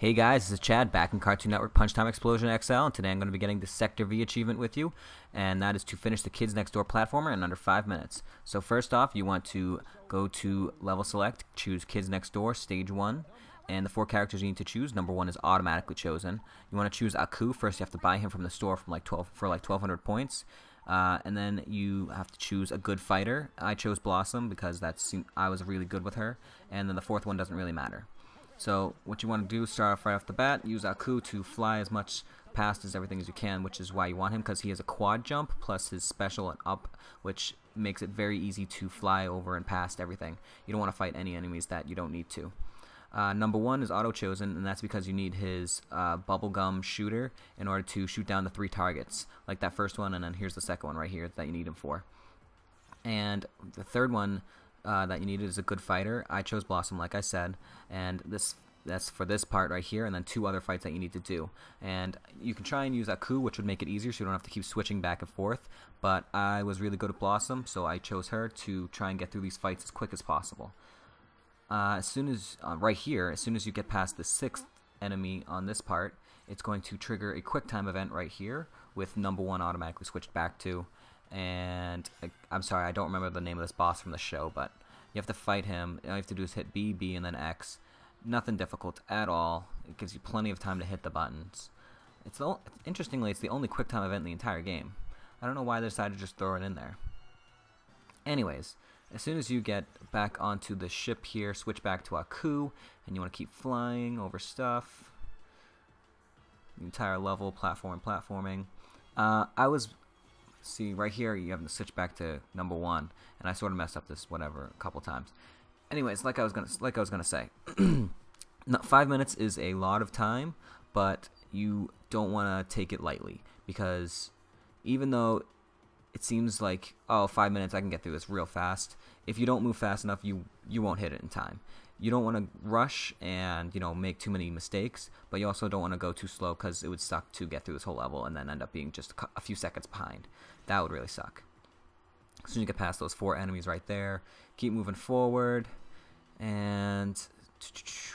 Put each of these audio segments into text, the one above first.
Hey guys, this is Chad back in Cartoon Network Punch Time Explosion XL, and today I'm going to be getting the Sector V achievement with you, and that is to finish the Kids Next Door platformer in under 5 minutes. So first off, you want to go to Level Select, choose Kids Next Door, Stage 1, and the 4 characters you need to choose, number 1 is automatically chosen. You want to choose Aku. First you have to buy him from the store for like 1,200 points. And then you have to choose a good fighter. I chose Blossom because I was really good with her, and then the 4th one doesn't really matter. So what you want to do is start off right off the bat, use Aku to fly as much past as everything as you can, which is why you want him, because he has a quad jump plus his special and up, which makes it very easy to fly over and past everything. You don't want to fight any enemies that you don't need to. Number 1 is auto-chosen, and that's because you need his bubblegum shooter in order to shoot down the 3 targets, like that first one, and then here's the second one right here that you need him for. And the 3rd one that you needed is a good fighter. I chose Blossom, like I said, and that's for this part right here, and then 2 other fights that you need to do. And you can try and use Aku, which would make it easier so you don't have to keep switching back and forth, but I was really good at Blossom, so I chose her to try and get through these fights as quick as possible. As soon as you get past the 6th enemy on this part, it's going to trigger a quick time event right here with number 1 automatically switched back to. And I'm sorry, I don't remember the name of this boss from the show, but you have to fight him. All you have to do is hit B, B, and then X. Nothing difficult at all. It gives you plenty of time to hit the buttons. Interestingly, it's the only quick time event in the entire game. I don't know why they decided to just throw it in there. Anyways, as soon as you get back onto the ship here, switch back to Aku, and you want to keep flying over stuff. The entire level, platforming. See, right here, you have to switch back to number 1, and I sort of messed up this a couple times. Anyways, like I was gonna say, 5 minutes is a lot of time, but you don't want to take it lightly, because even though it seems like, oh, 5 minutes, I can get through this real fast, if you don't move fast enough, you won't hit it in time. You don't want to rush and make too many mistakes, but you also don't want to go too slow, because it would suck to get through this whole level and then end up being just a few seconds behind. That would really suck. As soon as you get past those 4 enemies right there, keep moving forward, and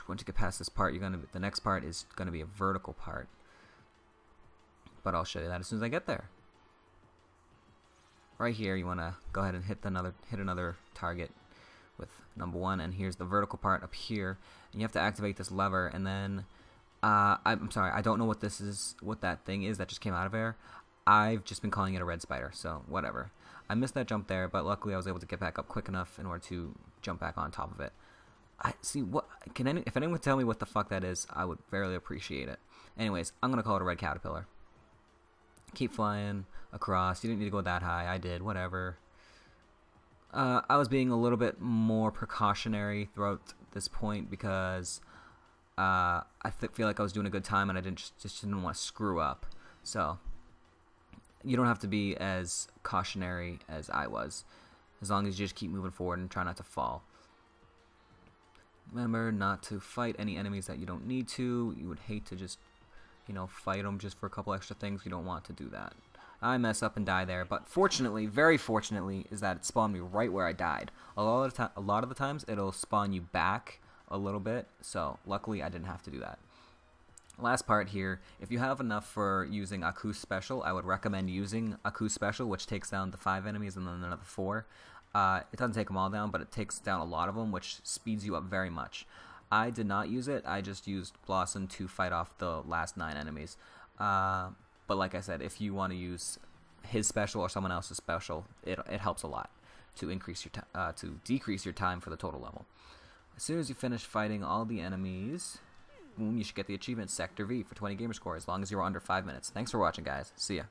once you get past this part, the next part is gonna be a vertical part. But I'll show you that as soon as I get there. Right here, you want to go ahead and hit another target with number 1, and here's the vertical part up here, and you have to activate this lever, and then I'm sorry, I don't know what that thing is that just came out of there. I've just been calling it a red spider, so whatever. I missed that jump there, but luckily I was able to get back up quick enough in order to jump back on top of it. If anyone could tell me what the fuck that is, I would fairly appreciate it. Anyways, I'm gonna call it a red caterpillar. Keep flying across. You didn't need to go that high. I did. Whatever. I was being a little bit more precautionary throughout this point because I feel like I was doing a good time, and I just didn't want to screw up. So you don't have to be as cautionary as I was, as long as you just keep moving forward and try not to fall. Remember not to fight any enemies that you don't need to. You would hate to just fight them just for a couple extra things. You don't want to do that. I mess up and die there, but fortunately, very fortunately, is that it spawned me right where I died. A lot of the times, it'll spawn you back a little bit, so luckily I didn't have to do that. Last part here, if you have enough for using Aku's special, I would recommend using Aku's special, which takes down the 5 enemies and then another 4. It doesn't take them all down, but it takes down a lot of them, which speeds you up very much. I did not use it. I just used Blossom to fight off the last 9 enemies. But like I said, if you want to use his special or someone else's special, it helps a lot to decrease your time for the total level. As soon as you finish fighting all the enemies, boom, you should get the achievement Sector V for 20 gamer score, as long as you're under 5 minutes. Thanks for watching, guys. See ya.